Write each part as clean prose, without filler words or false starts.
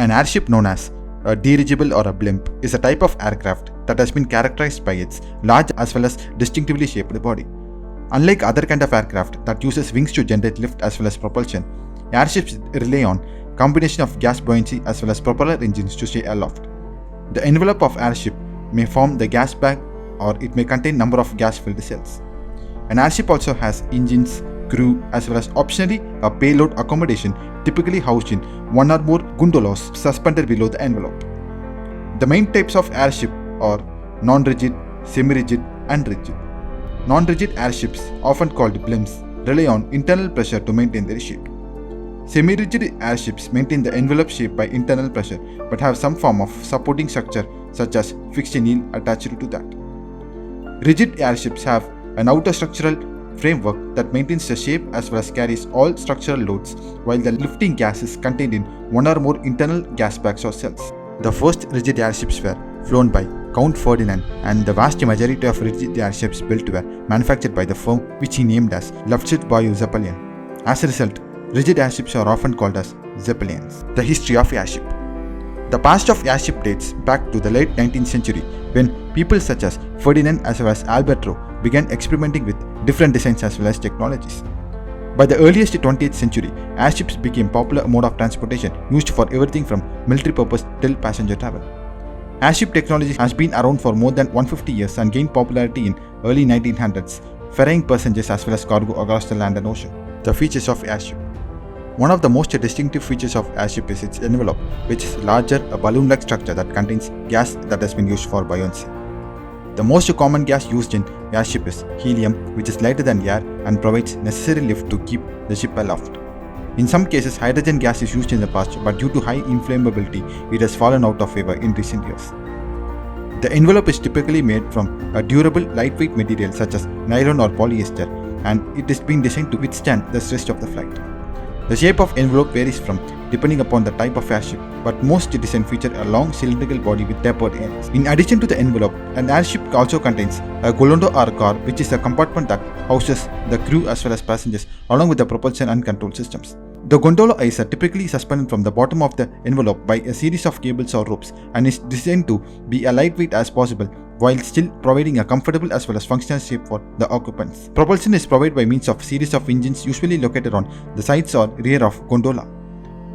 An airship known as a dirigible or a blimp is a type of aircraft that has been characterized by its large as well as distinctively shaped body. Unlike other kind of aircraft that uses wings to generate lift as well as propulsion, airships rely on combination of gas buoyancy as well as propeller engines to stay aloft. The envelope of airship may form the gas bag or it may contain number of gas-filled cells. An airship also has engines, crew as well as optionally a payload accommodation typically housed in one or more gondolas suspended below the envelope. The main types of airship are non-rigid, semi-rigid and rigid. Non-rigid airships, often called blimps, rely on internal pressure to maintain their shape. Semi-rigid airships maintain the envelope shape by internal pressure but have some form of supporting structure such as fixed neel attached to that. Rigid airships have an outer structural framework that maintains the shape as well as carries all structural loads, while the lifting gas is contained in one or more internal gas bags or cells. The first rigid airships were flown by Count Ferdinand, and the vast majority of rigid airships built were manufactured by the firm which he named as Zeppelin. As a result, rigid airships are often called as Zeppelins. The history of airship. The past of airship dates back to the late 19th century when people such as Ferdinand as well as Alberto began experimenting with different designs as well as technologies. By the earliest 20th century, airships became a popular mode of transportation used for everything from military purpose till passenger travel. Airship technology has been around for more than 150 years and gained popularity in early 1900s, ferrying passengers as well as cargo across the land and ocean. The features of airship. One of the most distinctive features of airship is its envelope, which is larger, a balloon-like structure that contains gas that has been used for buoyancy. The most common gas used in airship is helium, which is lighter than air and provides necessary lift to keep the ship aloft. In some cases, hydrogen gas is used in the past, but due to high inflammability, it has fallen out of favor in recent years. The envelope is typically made from a durable, lightweight material such as nylon or polyester, and it is being designed to withstand the stress of the flight. The shape of envelope varies depending upon the type of airship, but most designs feature a long cylindrical body with tapered ends. In addition to the envelope, an airship also contains a gondola or car, which is a compartment that houses the crew as well as passengers, along with the propulsion and control systems. The gondola is typically suspended from the bottom of the envelope by a series of cables or ropes and is designed to be as lightweight as possible while still providing a comfortable as well as functional shape for the occupants. Propulsion is provided by means of series of engines usually located on the sides or rear of gondola.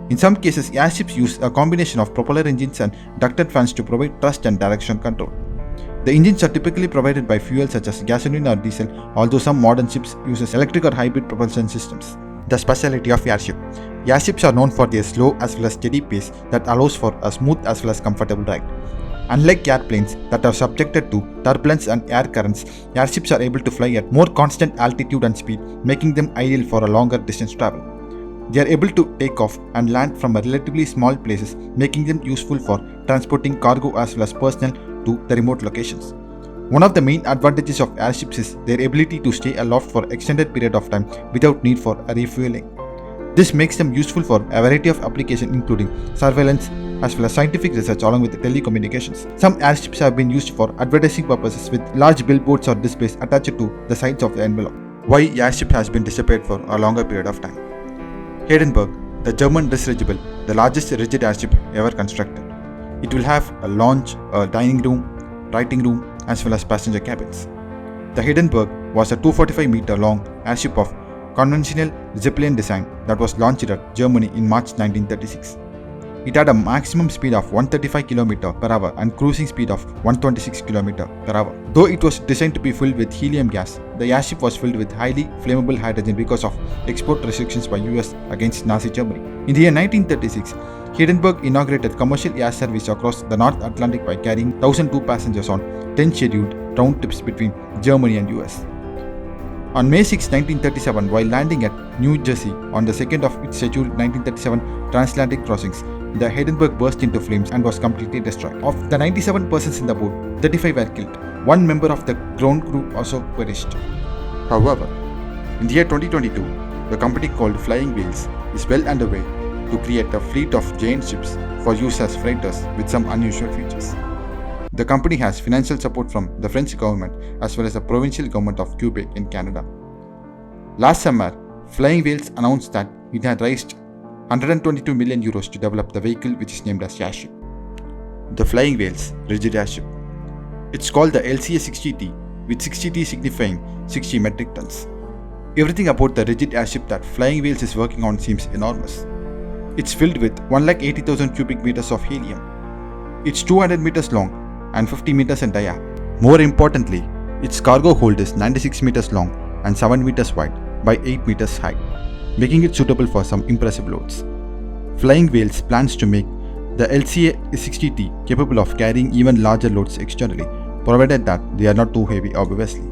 In some cases, airships use a combination of propeller engines and ducted fans to provide thrust and direction control. The engines are typically provided by fuel such as gasoline or diesel, although some modern ships use electric or hybrid propulsion systems. The specialty of airship. Airships are known for their slow as well as steady pace that allows for a smooth as well as comfortable ride. Unlike airplanes that are subjected to turbulence and air currents, airships are able to fly at more constant altitude and speed, making them ideal for a longer distance travel. They are able to take off and land from relatively small places, making them useful for transporting cargo as well as personnel to the remote locations. One of the main advantages of airships is their ability to stay aloft for extended period of time without need for refueling. This makes them useful for a variety of applications including surveillance as well as scientific research along with telecommunications. Some airships have been used for advertising purposes with large billboards or displays attached to the sides of the envelope. Why airship has been dissipated for a longer period of time. Hindenburg, the German dirigible, the largest rigid airship ever constructed. It will have a lounge, a dining room, writing room as well as passenger cabins. The Hindenburg was a 245-meter long airship of conventional Zeppelin design that was launched at Germany in March 1936. It had a maximum speed of 135 km per hour and cruising speed of 126 km per hour. Though it was designed to be filled with helium gas, the airship was filled with highly flammable hydrogen because of export restrictions by US against Nazi Germany. In the year 1936, Hindenburg inaugurated commercial air service across the North Atlantic by carrying 1,002 passengers on 10 scheduled round trips between Germany and US. On May 6, 1937, while landing at New Jersey on the second of its scheduled 1937 transatlantic crossings, the Hindenburg burst into flames and was completely destroyed. Of the 97 persons in the boat, 35 were killed. One member of the ground crew also perished. However, in the year 2022, the company called Flying Wheels is well underway to create a fleet of giant ships for use as freighters with some unusual features. The company has financial support from the French government as well as the provincial government of Quebec in Canada. Last summer, Flying Wheels announced that it had raised 122 million euros to develop the vehicle, which is named as Airship. The Flying Whales Rigid Airship. It's called the LCA-60T, with 60T signifying 60 metric tons. Everything about the rigid airship that Flying Whales is working on seems enormous. It's filled with 180,000 cubic meters of helium. It's 200 meters long and 50 meters in diameter. More importantly, its cargo hold is 96 meters long and 7 meters wide by 8 meters high, making it suitable for some impressive loads. Flying Whales plans to make the LCA-60T capable of carrying even larger loads externally, provided that they are not too heavy obviously.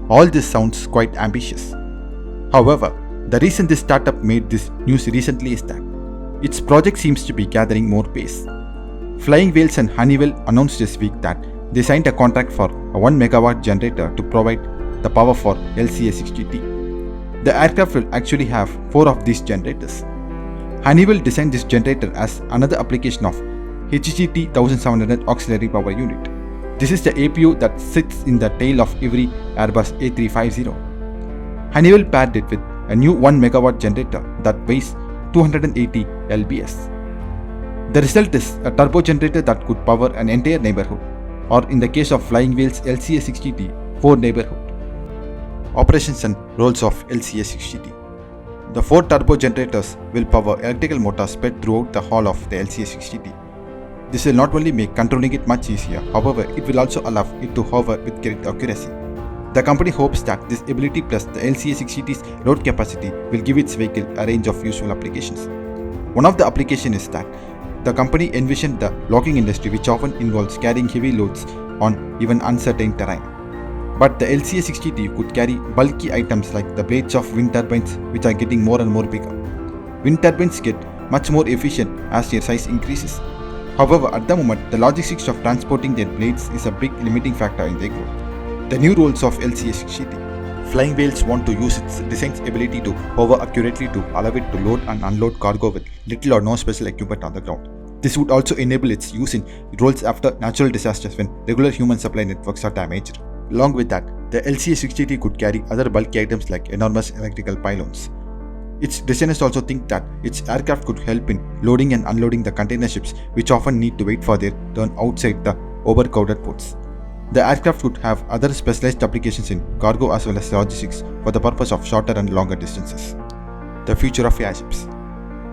All this sounds quite ambitious. However, the reason this startup made this news recently is that its project seems to be gathering more pace. Flying Whales and Honeywell announced this week that they signed a contract for a 1 megawatt generator to provide the power for LCA-60T. The aircraft will actually have 4 of these generators. Honeywell designed this generator as another application of HGT 1700 auxiliary power unit. This is the APU that sits in the tail of every Airbus A350. Honeywell paired it with a new 1 megawatt generator that weighs 280 lbs. The result is a turbo generator that could power an entire neighborhood, or in the case of Flying Whales LCA-60T, 4 neighborhoods. Operations and roles of LCA-60T. The 4 turbo generators will power electrical motors spread throughout the hull of the LCA-60T. This will not only make controlling it much easier, however, it will also allow it to hover with correct accuracy. The company hopes that this ability plus the LCA-60T's load capacity will give its vehicle a range of useful applications. One of the applications is that the company envisioned the logging industry, which often involves carrying heavy loads on even uncertain terrain. But the LCA-60T could carry bulky items like the blades of wind turbines, which are getting more and more bigger. Wind turbines get much more efficient as their size increases. However, at the moment, the logistics of transporting their blades is a big limiting factor in their growth. The new roles of LCA-60T. Flying Whales want to use its design's ability to hover accurately to allow it to load and unload cargo with little or no special equipment on the ground. This would also enable its use in roles after natural disasters when regular human supply networks are damaged. Along with that, the LCA-60T could carry other bulky items like enormous electrical pylons. Its designers also think that its aircraft could help in loading and unloading the container ships, which often need to wait for their turn outside the overcrowded ports. The aircraft could have other specialized applications in cargo as well as logistics for the purpose of shorter and longer distances. The future of airships.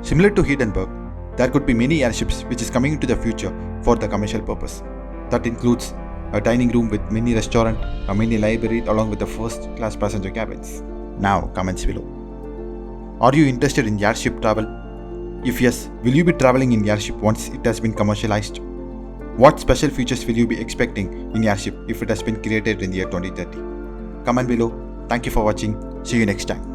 Similar to Hindenburg, there could be many airships which is coming into the future for the commercial purpose. That includes a dining room with mini restaurant, a mini library along with the first-class passenger cabins. Now, comments below. Are you interested in airship travel? If yes, will you be traveling in airship once it has been commercialized? What special features will you be expecting in airship if it has been created in the year 2030? Comment below. Thank you for watching. See you next time.